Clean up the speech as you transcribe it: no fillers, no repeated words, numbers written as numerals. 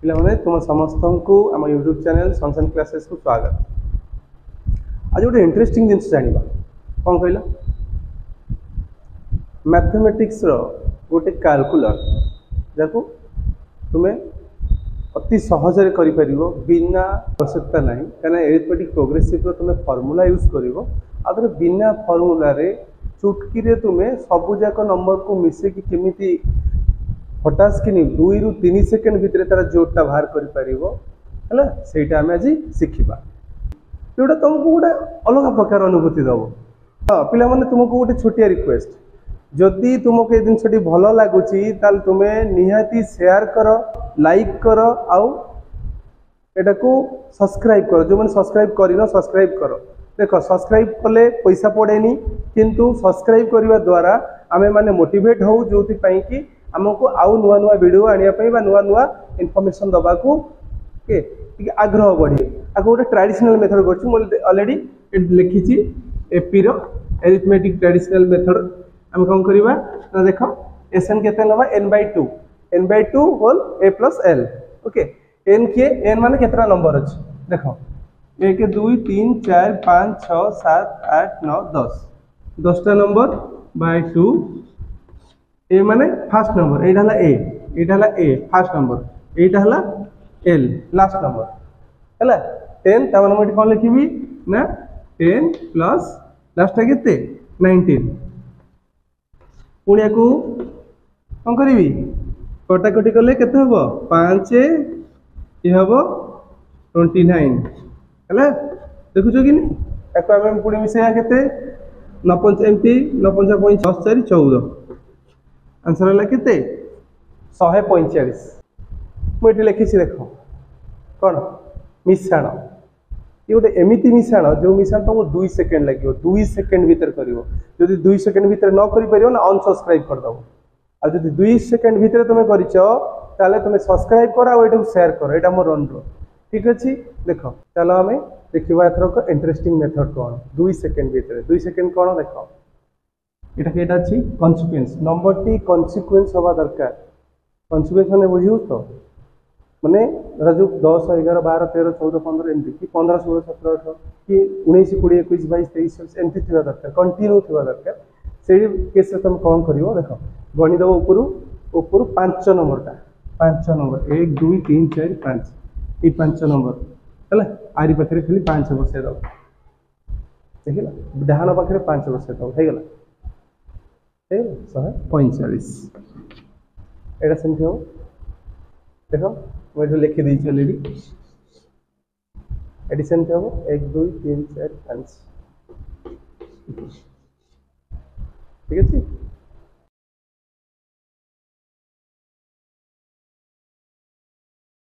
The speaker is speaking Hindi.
पिलाने तुम समस्त को आम यूट्यूब चैनल सनशाइन क्लासेस को स्वागत। आज गोटे इंटरेस्टिंग जिन जाना कौन कहला मैथमेटिक्स गोटे कैलकुलर जहाँ तुम्हें अति सहज कर बिना आवश्यकता ना कहीं एरिथमेटिक प्रोग्रेसिव तुम फर्मूला यूज कर बिना फर्मूला चुटकी तुम्हें सबूक नंबर को मिसेक केमी हठात कि 2 ରୁ 3 सेकेंड भितर तार जोड़टा बाहर कर सेटा आम आज शिखा जोटा तुमको गोटे अलग प्रकार अनुभूति दब। हाँ पिला माने तुमको गोटे छोटिया रिक्वेस्ट जदि तुमको ये जिनटी भल लगुच तुम्हें निहाती शेयर कर लाइक कर आउ एटा को सब्सक्राइब कर जो मैंने सब्सक्राइब कर सब्सक्राइब कर देख सब्सक्राइब कले पैसा पड़ेनी किंतु सब्सक्राइब करने द्वारा आमे माने मोटिवेट हो जो कि आमको आउ नुआ नुआ वीडियो आने नुआ नुआ इनफॉरमेशन दबा को आग्रह बढ़े आगे गोटे ट्रेडिशनल मेथड कर ऑलरेडी लिखी एपी रो एरिथमेटिक ट्रेडिशनल मेथड आम कौन करवा ना देख एसएन केते नबा n/2 whole a plus l okay n किए n माने केतरा नंबर अछि देख 1 2 3 4 5 6 7 8 9 10 10टा नंबर बाय 2 ए माने फर्स्ट नंबर एटा हला ए फर्स्ट नंबर एटा हला एल लास्ट नंबर हला 10 ता माने कौन लिखिबी ना 10 प्लस लास्ट केते 19 पुणिया को कौन करिवि कटाकटी कले केते हबो 5 ये हबो 29 हला देखुछो कि नहीं एको हम पुणी मिसेया केते 9 एमटी 9 5 10 4 14 आंसर है केते 145 मुझे लिखी देख कौन मिश्रण ये गोटे एमती मिश्रण जो मिश्रण तुमको 2 सेकेंड लगे 2 सेकेंड भीतर कर 2 सेकेंड भीतर न कर ना अनसब्सक्राइब करदेव आ 2 सेकेंड भीतर तुम कर तुम सब्सक्राइब कर आटा शेयर कर यहाँ मोर अनुरोध ठीक अच्छे देख चलो आम देखा एथर इंटरेस्टिंग मेथड कौन 2 सेकेंड भीतर 2 सेकेंड कौन देख এটা কি এটা আছে কনসিকুয়েন্স নম্বরটি কনসিকুয়েন্স হওয়া দরকার কনসিকুয়েন্স মানে বুঝিও তো মানে ধরা जो 10 11 12 13 14 15 एमती कि 15 16 17 18 कि 19 20 21 22 23 एमती थिबा दरकार कंटिन्यू थिबा दरकार से केस रे तुम कौन करिवो देखो गणि दबो ऊपर 5 नंबर 1 2 3 4 5 ये 5 नंबर हैला आरी पाखरे खाली 5 बसे दबो देखिला डाहाण पाखरे 5 बसे दबो हे गेला 145 एटा सेमती हो देखो मुझे लिखी दी ऑलरेडी एडिशन थे हम 1 2 3 4 5 ठीक है।